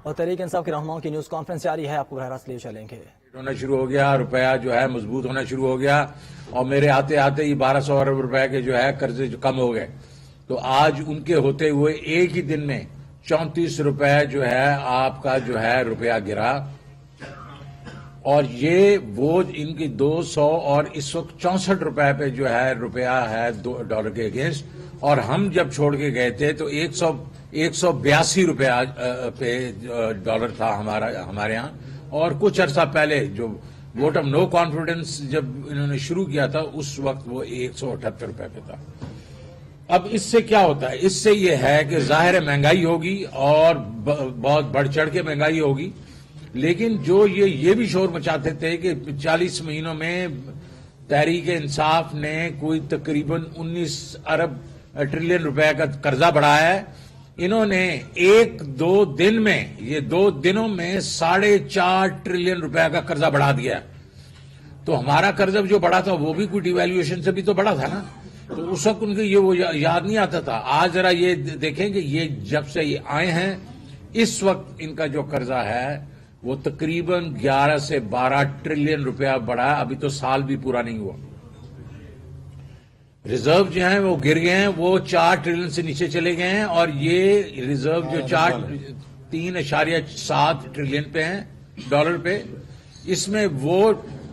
اور تحریک انصاف کے رہنماؤں کی نیوز کانفرنس جاری ہے، آپ کو براہ راست لے چلیں گے۔ ہونا شروع ہو گیا، روپیہ جو ہے مضبوط ہونا شروع ہو گیا، اور میرے آتے آتے ہی 1200 ارب روپے کے جو ہے قرضے جو کم ہو گئے، تو آج ان کے ہوتے ہوئے ایک ہی دن میں 34 روپے جو ہے آپ کا جو ہے روپیہ گرا، اور یہ وہ ان کی 200 اور اس وقت 64 روپے پہ جو ہے روپیہ ہے ڈالر کے اگینسٹ، اور ہم جب چھوڑ کے گئے تھے تو 182 روپیہ پہ ڈالر تھا ہمارے ہاں، اور کچھ عرصہ پہلے جو ووٹ آف نو کانفیڈنس جب انہوں نے شروع کیا تھا اس وقت وہ 178 روپے پہ تھا۔ اب اس سے کیا ہوتا ہے؟ اس سے یہ ہے کہ ظاہر مہنگائی ہوگی اور بہت بڑھ چڑھ کے مہنگائی ہوگی، لیکن جو یہ بھی شور مچاتے تھے کہ 40 مہینوں میں تحریک انصاف نے کوئی تقریباً 19 ارب ٹریلین روپے کا قرضہ بڑھایا ہے، انہوں نے دو دنوں میں 4.5 ٹریلین روپے کا قرضہ بڑھا دیا، تو ہمارا قرضہ جو بڑھا تھا وہ بھی کوئی ڈیویلیویشن سے بھی تو بڑھا تھا نا، تو اس وقت ان کو وہ یاد نہیں آتا تھا۔ آج ذرا یہ دیکھیں کہ یہ جب سے یہ آئے ہیں اس وقت ان کا جو قرضہ ہے وہ تقریباً 11 سے 12 ٹریلین روپیہ بڑھا ہے، ابھی تو سال بھی پورا نہیں ہوا۔ ریزرو جو ہیں وہ گر گئے ہیں، وہ 4 ٹریلین سے نیچے چلے گئے ہیں، اور یہ ریزرو جو 3.7 ٹریلین پہ ہیں ڈالر پہ، اس میں وہ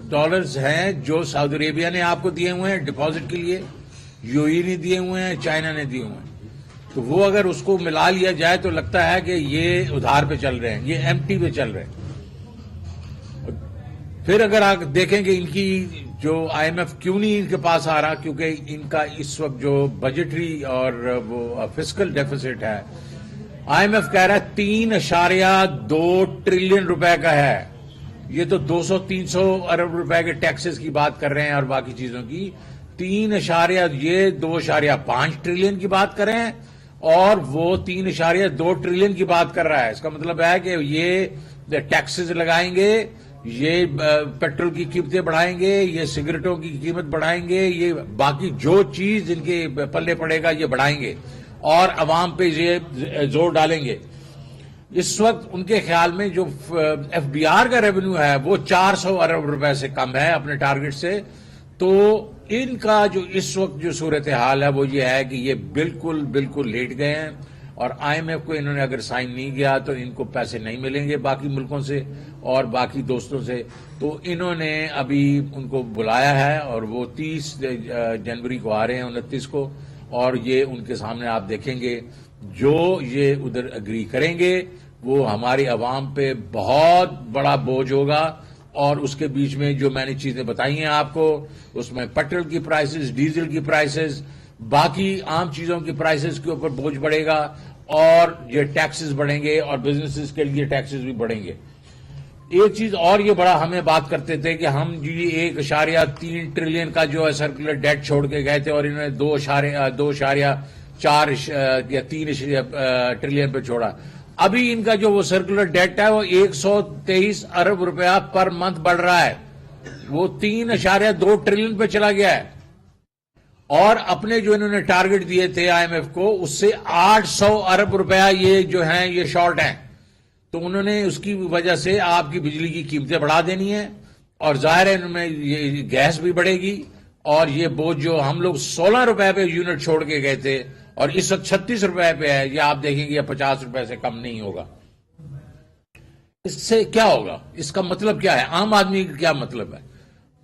ڈالرز ہیں جو سعودی عربیہ نے آپ کو دیے ہوئے ہیں ڈپازٹ کے لیے، یو اے نے دیے ہوئے ہیں، چائنا نے دیے ہوئے ہیں، تو وہ اگر اس کو ملا لیا جائے تو لگتا ہے کہ یہ ادھار پہ چل رہے ہیں، یہ ایم ٹی پہ چل رہے ہیں۔ پھر اگر آپ دیکھیں کہ ان کی جو آئی ایم ایف کیوں نہیں ان کے پاس آ رہا، کیونکہ ان کا اس وقت جو بجٹری اور وہ فسکل ڈیفیسٹ ہے، آئی ایم ایف کہہ رہا ہے 3.2 ٹریلین روپے کا ہے، یہ تو 200-300 ارب روپے کے ٹیکسز کی بات کر رہے ہیں اور باقی چیزوں کی، 2.5 ٹریلین کی بات کر رہے ہیں، اور وہ 3.2 ٹریلین کی بات کر رہا ہے۔ اس کا مطلب ہے کہ یہ ٹیکسز لگائیں گے، یہ پیٹرول کی قیمتیں بڑھائیں گے، یہ سگریٹوں کی قیمت بڑھائیں گے، یہ باقی جو چیز ان کے پلے پڑے گا یہ بڑھائیں گے، اور عوام پہ یہ زور ڈالیں گے۔ اس وقت ان کے خیال میں جو ایف بی آر کا ریونیو ہے وہ 400 ارب روپے سے کم ہے اپنے ٹارگٹ سے، تو ان کا جو اس وقت جو صورتحال ہے وہ یہ ہے کہ یہ بالکل لیٹ گئے ہیں، اور آئی ایم ایف کو انہوں نے اگر سائن نہیں کیا تو ان کو پیسے نہیں ملیں گے باقی ملکوں سے اور باقی دوستوں سے، تو انہوں نے ابھی ان کو بلایا ہے، اور وہ 30 جنوری کو آ رہے ہیں، 29 کو، اور یہ ان کے سامنے آپ دیکھیں گے جو یہ ادھر اگری کریں گے وہ ہماری عوام پہ بہت بڑا بوجھ ہوگا، اور اس کے بیچ میں جو میں نے چیزیں بتائی ہیں آپ کو، اس میں پیٹرول کی پرائسز، ڈیزل کی پرائسز، باقی عام چیزوں کی پرائسز کے اوپر بوجھ بڑھے گا، اور یہ ٹیکسز بڑھیں گے، اور بزنسز کے لیے ٹیکسز بھی بڑھیں گے۔ ایک چیز اور یہ بڑا ہمیں بات کرتے تھے کہ ہم جی 1.3 ٹریلین کا جو ہے سرکولر ڈیٹ چھوڑ کے گئے تھے، اور انہوں نے 2.4 یا 3 ٹریلین پہ چھوڑا۔ ابھی ان کا جو وہ سرکولر ڈیٹ ہے وہ 123 ارب روپیہ پر منتھ بڑھ رہا ہے، وہ 3.2 ٹریلین پہ چلا گیا ہے، اور اپنے جو انہوں نے ٹارگٹ دیے تھے آئی ایم ایف کو اس سے 800 ارب روپیہ یہ جو ہیں یہ شارٹ ہیں، تو انہوں نے اس کی وجہ سے آپ کی بجلی کی قیمتیں بڑھا دینی ہیں، اور ظاہر ہے ان میں یہ گیس بھی بڑھے گی، اور یہ بوجھ جو ہم لوگ 16 روپے پہ یونٹ چھوڑ کے گئے تھے اور اس وقت 36 روپے پہ ہے، یہ آپ دیکھیں گے یہ 50 روپے سے کم نہیں ہوگا۔ اس سے کیا ہوگا؟ اس کا مطلب کیا ہے؟ عام آدمی کا کیا مطلب ہے؟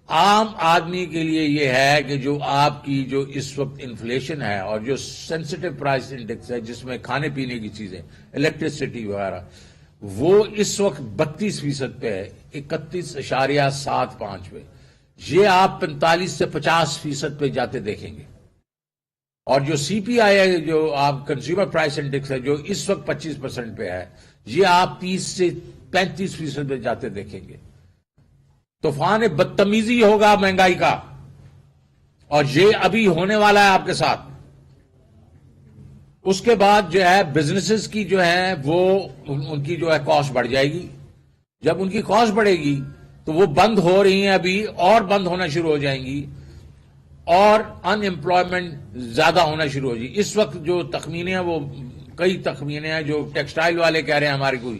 عام آدمی کے لیے یہ ہے کہ جو آپ کی جو اس وقت انفلیشن ہے اور جو سینسٹیو پرائس انڈیکس ہے جس میں کھانے پینے کی چیزیں، الیکٹریسٹی وغیرہ، وہ اس وقت 32% پہ ہے، 31.75 پہ، یہ آپ 45 سے 50% پہ جاتے دیکھیں گے۔ اور جو سی پی آئی ہے، جو آپ کنزیومر پرائس انڈیکس ہے، جو اس وقت 25% پہ ہے، یہ آپ 30 سے 35% پہ جاتے دیکھیں گے۔ طوفان بدتمیزی ہوگا مہنگائی کا، اور یہ ابھی ہونے والا ہے آپ کے ساتھ۔ اس کے بعد جو ہے بزنسز کی جو ہے وہ ان کی جو ہے کاسٹ بڑھ جائے گی، جب ان کی کاسٹ بڑھے گی تو وہ بند ہو رہی ہیں ابھی اور بند ہونا شروع ہو جائیں گی، اور ان امپلائمنٹ زیادہ ہونا شروع ہو جائے گی۔ اس وقت جو تخمینے ہیں وہ کئی تخمینے ہیں جو ٹیکسٹائل والے کہہ رہے ہیں ہماری کوئی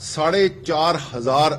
4,500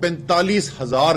45,000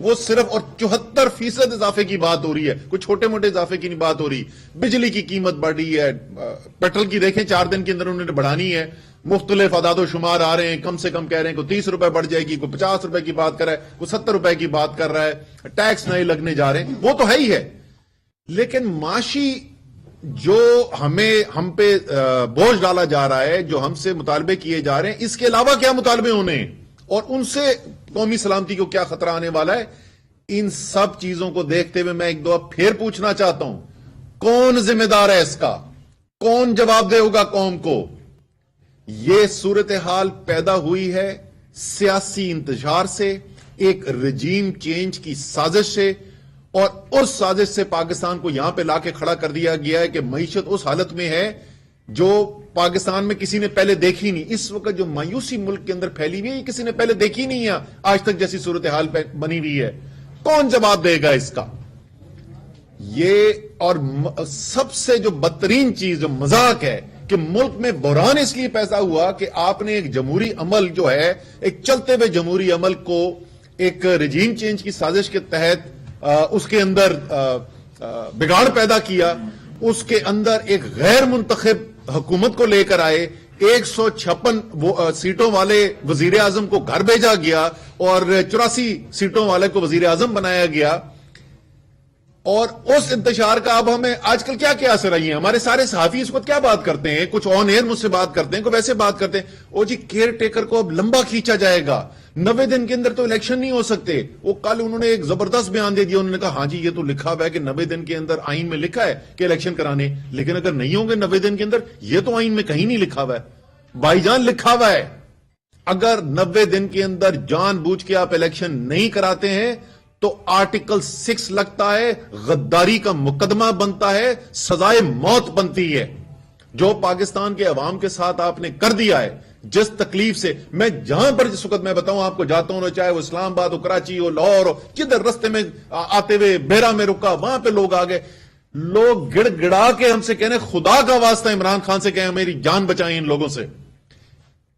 وہ صرف اور 74% اضافے کی بات ہو رہی ہے, کوئی چھوٹے موٹے اضافے کی نہیں بات ہو رہی. بجلی کی قیمت بڑھی ہے, پیٹرول کی دیکھیں 4 دن کے اندر انہوں نے بڑھانی ہے, مختلف اعداد و شمار آ رہے ہیں, کم سے کم کہہ رہے ہیں کوئی 30 روپے بڑھ جائے گی, کوئی 50 روپے کی بات کر رہا ہے, کوئی 70 روپے کی بات کر رہا ہے, ٹیکس نئے لگنے جا رہے ہیں, وہ تو ہے ہی ہے. لیکن معاشی جو ہم پہ بوجھ ڈالا جا رہا ہے, جو ہم سے مطالبے کیے جا رہے ہیں, اس کے علاوہ کیا مطالبے ہونے ہیں اور ان سے قومی سلامتی کو کیا خطرہ آنے والا ہے, ان سب چیزوں کو دیکھتے ہوئے میں ایک دو پھر پوچھنا چاہتا ہوں, کون ذمہ دار ہے اس کا, کون جواب دے ہوگا قوم کو؟ یہ صورتحال پیدا ہوئی ہے سیاسی انتشار سے, ایک رجیم چینج کی سازش سے, اور اس سازش سے پاکستان کو یہاں پہ لا کے کھڑا کر دیا گیا ہے کہ معیشت اس حالت میں ہے جو پاکستان میں کسی نے پہلے دیکھی نہیں. اس وقت جو مایوسی ملک کے اندر پھیلی ہوئی ہے, کسی نے پہلے دیکھی نہیں ہے آج تک جیسی صورتحال بنی ہوئی ہے. کون جواب دے گا اس کا؟ یہ اور سب سے جو بدترین چیز, جو مذاق ہے, کہ ملک میں بحران اس لیے پیدا ہوا کہ آپ نے ایک جمہوری عمل جو ہے, ایک چلتے ہوئے جمہوری عمل کو ایک رجیم چینج کی سازش کے تحت اس کے اندر بگاڑ پیدا کیا, اس کے اندر ایک غیر منتخب حکومت کو لے کر آئے, 156 سیٹوں والے وزیر اعظم کو گھر بھیجا گیا اور 84 سیٹوں والے کو وزیر اعظم بنایا گیا. اور اس انتشار کا اب ہمیں آج کل کیا کیا اثر آئی ہے؟ ہمارے سارے صحافی اس وقت کیا بات کرتے ہیں, کچھ آن ایئر مجھ سے بات کرتے ہیں, کوئی ویسے بات کرتے ہیں, او جی کیئر ٹیکر کو اب لمبا کھینچا جائے گا, 90 دن کے اندر تو الیکشن نہیں ہو سکتے. وہ کل انہوں نے ایک زبردست بیان دے دیا, انہوں نے کہا ہاں جی یہ تو لکھا ہوا ہے کہ 90 دن کے اندر آئین میں لکھا ہے کہ الیکشن کرانے, لیکن اگر نہیں ہوں گے 90 دن کے اندر, یہ تو آئین میں کہیں نہیں لکھا ہوا ہے بھائی جان. لکھا ہوا ہے اگر 90 دن کے اندر جان بوجھ کے آپ الیکشن نہیں کراتے ہیں تو آرٹیکل 6 لگتا ہے, غداری کا مقدمہ بنتا ہے, سزائے موت بنتی ہے. جو پاکستان کے عوام کے ساتھ آپ نے کر دیا ہے, جس تکلیف سے میں جہاں پر جس وقت میں بتاؤں آپ کو جاتا ہوں, چاہے وہ اسلام آباد ہو, کراچی ہو, لاہور ہو, کدھر رستے میں آتے ہوئے بیرا میں رکا, وہاں پہ لوگ آ گئے, لوگ گڑ گڑا کے ہم سے کہنے خدا کا واسطہ عمران خان سے کہیں میری جان بچائیں ان لوگوں سے.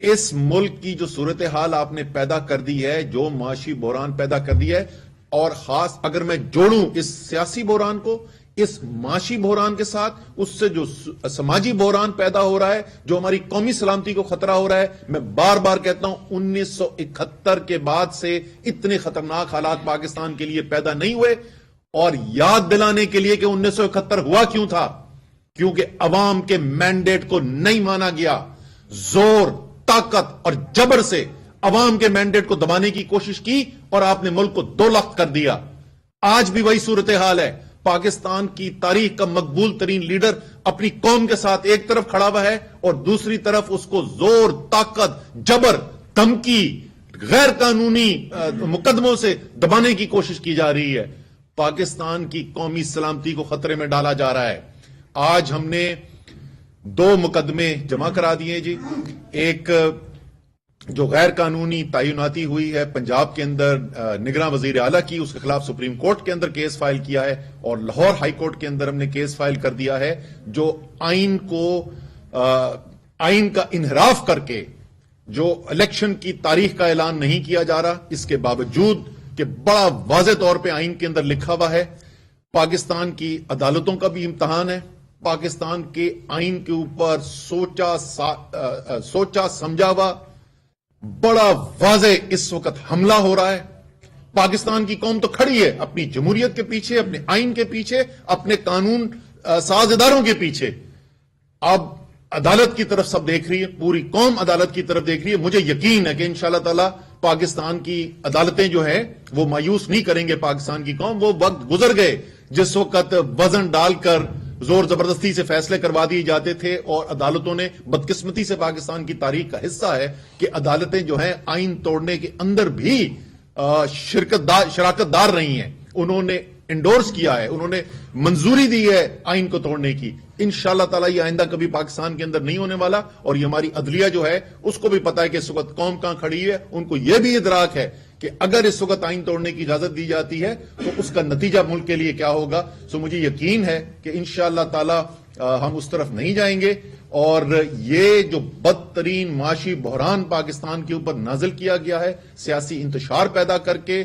اس ملک کی جو صورتحال آپ نے پیدا کر دی ہے, جو معاشی بحران پیدا کر دی ہے, اور خاص اگر میں جوڑوں اس سیاسی بحران کو اس معاشی بحران کے ساتھ, اس سے جو سماجی بحران پیدا ہو رہا ہے, جو ہماری قومی سلامتی کو خطرہ ہو رہا ہے, میں بار بار کہتا ہوں 1971 کے بعد سے اتنے خطرناک حالات پاکستان کے لیے پیدا نہیں ہوئے. اور یاد دلانے کے لیے کہ 1971 ہوا کیوں تھا, کیونکہ عوام کے مینڈیٹ کو نہیں مانا گیا, زور, طاقت اور جبر سے عوام کے مینڈیٹ کو دبانے کی کوشش کی اور آپ نے ملک کو 2 لاکھ کر دیا. آج بھی وہی صورتحال ہے. پاکستان کی تاریخ کا مقبول ترین لیڈر اپنی قوم کے ساتھ ایک طرف کھڑا ہوا ہے اور دوسری طرف اس کو زور, طاقت, جبر, دھمکی, غیر قانونی مقدموں سے دبانے کی کوشش کی جا رہی ہے. پاکستان کی قومی سلامتی کو خطرے میں ڈالا جا رہا ہے. آج ہم نے 2 مقدمے جمع کرا دیے جی. ایک جو غیر قانونی تعیناتی ہوئی ہے پنجاب کے اندر نگراں وزیر اعلیٰ کی, اس کے خلاف سپریم کورٹ کے اندر کیس فائل کیا ہے, اور لاہور ہائی کورٹ کے اندر ہم نے کیس فائل کر دیا ہے, جو آئین کا انحراف کر کے جو الیکشن کی تاریخ کا اعلان نہیں کیا جا رہا, اس کے باوجود کہ بڑا واضح طور پہ آئین کے اندر لکھا ہوا ہے. پاکستان کی عدالتوں کا بھی امتحان ہے, پاکستان کے آئین کے اوپر سوچا سمجھا ہوا بڑا واضح اس وقت حملہ ہو رہا ہے. پاکستان کی قوم تو کھڑی ہے اپنی جمہوریت کے پیچھے, اپنے آئین کے پیچھے, اپنے قانون ساز اداروں کے پیچھے. اب عدالت کی طرف سب دیکھ رہی ہے, پوری قوم عدالت کی طرف دیکھ رہی ہے. مجھے یقین ہے کہ انشاءاللہ تعالی پاکستان کی عدالتیں جو ہیں وہ مایوس نہیں کریں گے پاکستان کی قوم. وہ وقت گزر گئے جس وقت وزن ڈال کر زور زبردستی سے فیصلے کروا دیے جاتے تھے, اور عدالتوں نے بدقسمتی سے پاکستان کی تاریخ کا حصہ ہے کہ عدالتیں جو ہیں آئین توڑنے کے اندر بھی شراکت دار رہی ہیں. انہوں نے انڈورس کیا ہے, انہوں نے منظوری دی ہے آئین کو توڑنے کی. انشاءاللہ تعالی یہ آئندہ کبھی پاکستان کے اندر نہیں ہونے والا. اور یہ ہماری عدلیہ جو ہے اس کو بھی پتا ہے کہ اس وقت قوم کہاں کھڑی ہے, ان کو یہ بھی ادراک ہے کہ اگر اس وقت آئین توڑنے کی اجازت دی جاتی ہے تو اس کا نتیجہ ملک کے لیے کیا ہوگا. سو مجھے یقین ہے کہ انشاءاللہ تعالی ہم اس طرف نہیں جائیں گے, اور یہ جو بدترین معاشی بحران پاکستان کے اوپر نازل کیا گیا ہے سیاسی انتشار پیدا کر کے,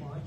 5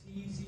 CEC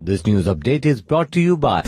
This news update is brought to you by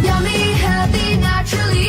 Yummy, healthy, naturally.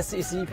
SECP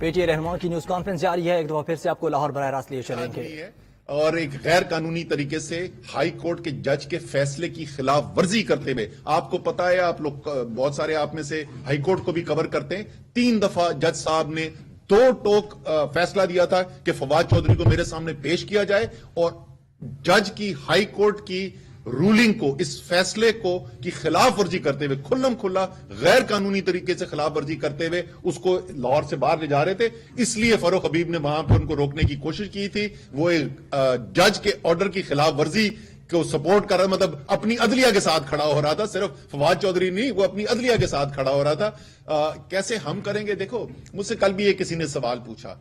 P T A رہنما کی نیوز کانفرنس جاری ہے. ایک دفعہ پھر سے آپ کو لاہور براہ راست لیے چلیں گے. اور ایک غیر قانونی طریقے سے ہائی کورٹ کے جج کے فیصلے کی خلاف ورزی کرتے ہوئے, آپ کو پتا ہے, آپ لوگ بہت سارے آپ میں سے ہائی کورٹ کو بھی کور کرتے ہیں, 3 دفعہ جج صاحب نے 2 ٹوک فیصلہ دیا تھا کہ فواد چودھری کو میرے سامنے پیش کیا جائے, اور جج کی ہائی کورٹ کی رولنگ کو, اس فیصلے کو کی خلاف ورزی کرتے ہوئے, کھلم کھلا غیر قانونی طریقے سے خلاف ورزی کرتے ہوئے اس کو لاہور سے باہر لے جا رہے تھے. اس لیے فاروق حبیب نے وہاں پہ ان کو روکنے کی کوشش کی تھی. وہ ایک جج کے آرڈر کی خلاف ورزی کو سپورٹ کر رہا, مطلب اپنی عدلیہ کے ساتھ کھڑا ہو رہا تھا. صرف فواد چودھری نہیں, وہ اپنی عدلیہ کے ساتھ کھڑا ہو رہا تھا. کیسے ہم کریں گے؟ دیکھو, مجھ سے کل بھی ایک کسی نے سوال پوچھا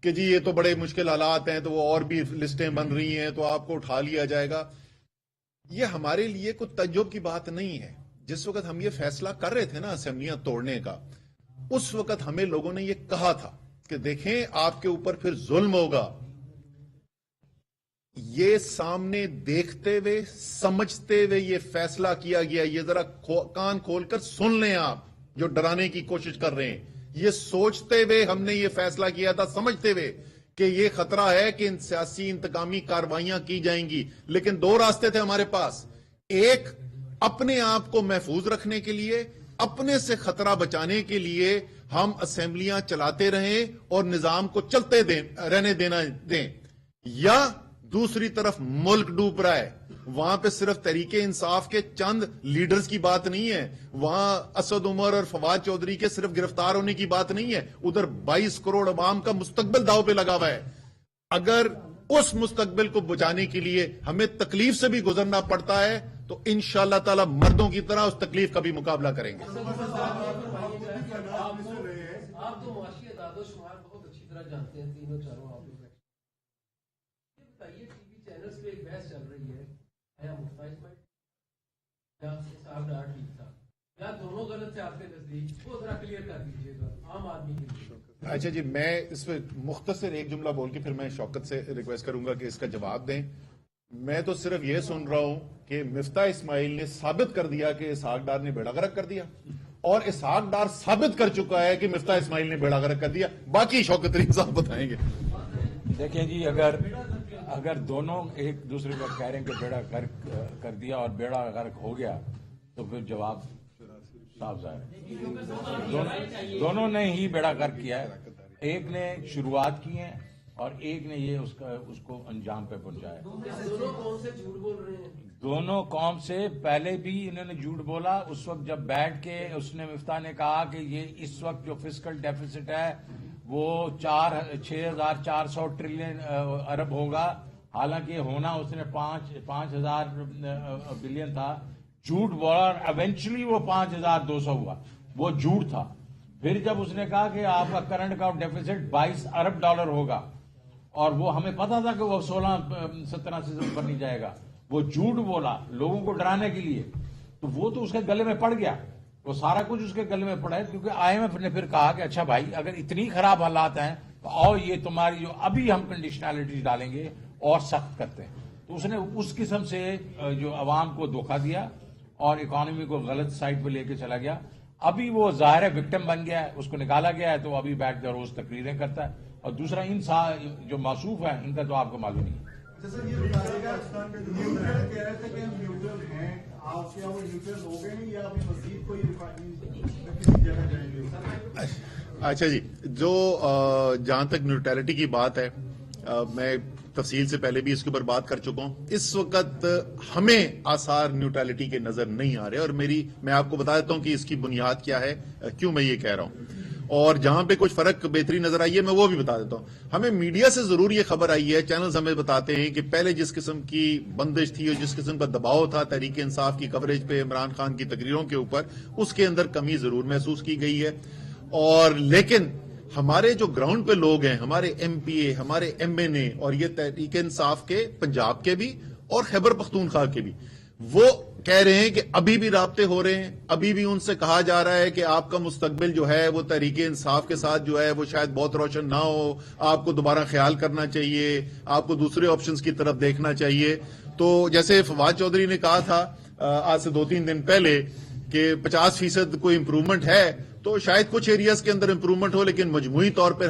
کہ جی یہ تو بڑے مشکل حالات ہیں, تو وہ اور بھی لسٹیں بن رہی ہیں, تو آپ کو اٹھا لیا جائے گا. یہ ہمارے لیے کوئی تعجب کی بات نہیں ہے. جس وقت ہم یہ فیصلہ کر رہے تھے نا اسمبلیاں توڑنے کا, اس وقت ہمیں لوگوں نے یہ کہا تھا کہ دیکھیں آپ کے اوپر پھر ظلم ہوگا. یہ سامنے دیکھتے ہوئے, سمجھتے ہوئے یہ فیصلہ کیا گیا. یہ ذرا کان کھول کر سن لیں آپ جو ڈرانے کی کوشش کر رہے ہیں. یہ سوچتے ہوئے ہم نے یہ فیصلہ کیا تھا, سمجھتے ہوئے کہ یہ خطرہ ہے کہ ان سیاسی انتقامی کارروائیاں کی جائیں گی. لیکن 2 راستے تھے ہمارے پاس. ایک, اپنے آپ کو محفوظ رکھنے کے لیے, اپنے سے خطرہ بچانے کے لیے ہم اسمبلیاں چلاتے رہیں اور نظام کو چلتے رہنے دینا دیں, یا دوسری طرف ملک ڈوب رہا ہے. وہاں پہ صرف تحریک انصاف کے چند لیڈرز کی بات نہیں ہے, وہاں اسد عمر اور فواد چودھری کے صرف گرفتار ہونے کی بات نہیں ہے, ادھر 22 کروڑ عوام کا مستقبل داؤ پہ لگا ہوا ہے. اگر اس مستقبل کو بچانے کے لیے ہمیں تکلیف سے بھی گزرنا پڑتا ہے تو انشاءاللہ تعالی مردوں کی طرح اس تکلیف کا بھی مقابلہ کریں گے. آپ تو معاشی اعداد و شمار بہت اچھی طرح جانتے ہیں, تینوں چاروں آپ لوگ. بتائیے, ٹی وی چینلز پہ ایک بحث چل رہی ہے, یا صاحب ڈار ٹھیک تھا یا دونوں غلط تھے آپ کے نزدیک, وہ ذرا کلیئر کر دیجیے گا عام آدمی کے لیے. اچھا جی, میں اس پہ مختصر ایک جملہ بول کے پھر میں شوکت سے ریکویسٹ کروں گا کہ اس کا جواب دیں. میں تو صرف یہ سن رہا ہوں کہ مفتاح اسماعیل نے ثابت کر دیا کہ اسحاق ڈار نے بیڑا غرق کر دیا, اور اسحاق ڈار ثابت کر چکا ہے کہ مفتاح اسماعیل نے بیڑا غرق کر دیا. باقی شوکت ترین صاحب بتائیں گے. دیکھیں جی, اگر دونوں ایک دوسرے کو کہہ رہے ہیں کہ بیڑا غرق کر دیا اور بیڑا غرق ہو گیا, تو پھر جواب صاف ظاہر ہے. دونوں نے ہی بیڑا غرق کیا ہے. ایک نے شروعات کی ہے اور ایک نے یہ اس کو انجام پہ پہنچایا. دونوں کون سے جھوٹ بول رہے ہیں؟ دونوں قوم سے پہلے بھی انہوں نے جھوٹ بولا. اس وقت جب بیٹھ کے اس نے مفتاح نے کہا کہ یہ اس وقت جو فسکل ڈیفیسٹ ہے وہ 6,400 ٹریلین ارب ہوگا, حالانکہ ہونا اس نے 5,000 بلین تھا. جھوٹ بولا اور ایونچولی وہ 5,200 ہوا. وہ جھوٹ تھا. پھر جب اس نے کہا کہ آپ کا کرنٹ اکاؤنٹ ڈیفیسٹ 22 ارب ڈالر ہوگا, اور وہ ہمیں پتا تھا کہ وہ 16-17 سے اوپر نہیں جائے گا, وہ جھوٹ بولا لوگوں کو ڈرانے کے لیے, تو وہ تو اس کے گلے میں پڑ گیا. وہ سارا کچھ اس کے گلے میں پڑا ہے, کیونکہ IMF نے پھر کہا کہ اچھا بھائی اگر اتنی خراب حالات ہیں تو آؤ یہ تمہاری جو ابھی ہم کنڈیشنلٹی ڈالیں گے اور سخت کرتے ہیں. تو اس نے اس قسم سے جو عوام کو دھوکہ دیا اور اکانومی کو غلط سائڈ پہ لے کے چلا گیا. ابھی وہ ظاہر ہے وکٹم بن گیا ہے, اس کو نکالا گیا ہے, تو ابھی بیٹھ کر روز تقریریں کرتا ہے. اور دوسرا ان جو موصوف ہیں ان کا تو آپ کو معلوم نہیں ہے. اچھا جی, جو جہاں تک نیوٹرلٹی کی بات ہے, میں تفصیل سے پہلے بھی اس کے اوپر بات کر چکا ہوں. اس وقت ہمیں آثار نیوٹرلٹی کے نظر نہیں آ رہے, اور میں آپ کو بتا دیتا ہوں کہ اس کی بنیاد کیا ہے, کیوں میں یہ کہہ رہا ہوں. اور جہاں پہ کچھ فرق بہتری نظر آئی ہے میں وہ بھی بتا دیتا ہوں. ہمیں میڈیا سے ضرور یہ خبر آئی ہے, چینلز ہمیں بتاتے ہیں کہ پہلے جس قسم کی بندش تھی اور جس قسم کا دباؤ تھا تحریک انصاف کی کوریج پہ عمران خان کی تقریروں کے اوپر, اس کے اندر کمی ضرور محسوس کی گئی ہے. اور لیکن ہمارے جو گراؤنڈ پہ لوگ ہیں, ہمارے MPA, ہمارے MNA, اور یہ تحریک انصاف کے پنجاب کے بھی اور خیبر پختونخوا کے بھی, وہ کہہ رہے ہیں کہ ابھی بھی رابطے ہو رہے ہیں. ابھی بھی ان سے کہا جا رہا ہے کہ آپ کا مستقبل جو ہے وہ تحریک انصاف کے ساتھ جو ہے وہ شاید بہت روشن نہ ہو, آپ کو دوبارہ خیال کرنا چاہیے, آپ کو دوسرے آپشنز کی طرف دیکھنا چاہیے. تو جیسے فواد چودھری نے کہا تھا آج سے 2-3 دن پہلے کہ 50% کوئی امپروومنٹ ہے, تو شاید کچھ ایریاز کے اندر امپروومنٹ ہو, لیکن مجموعی طور پر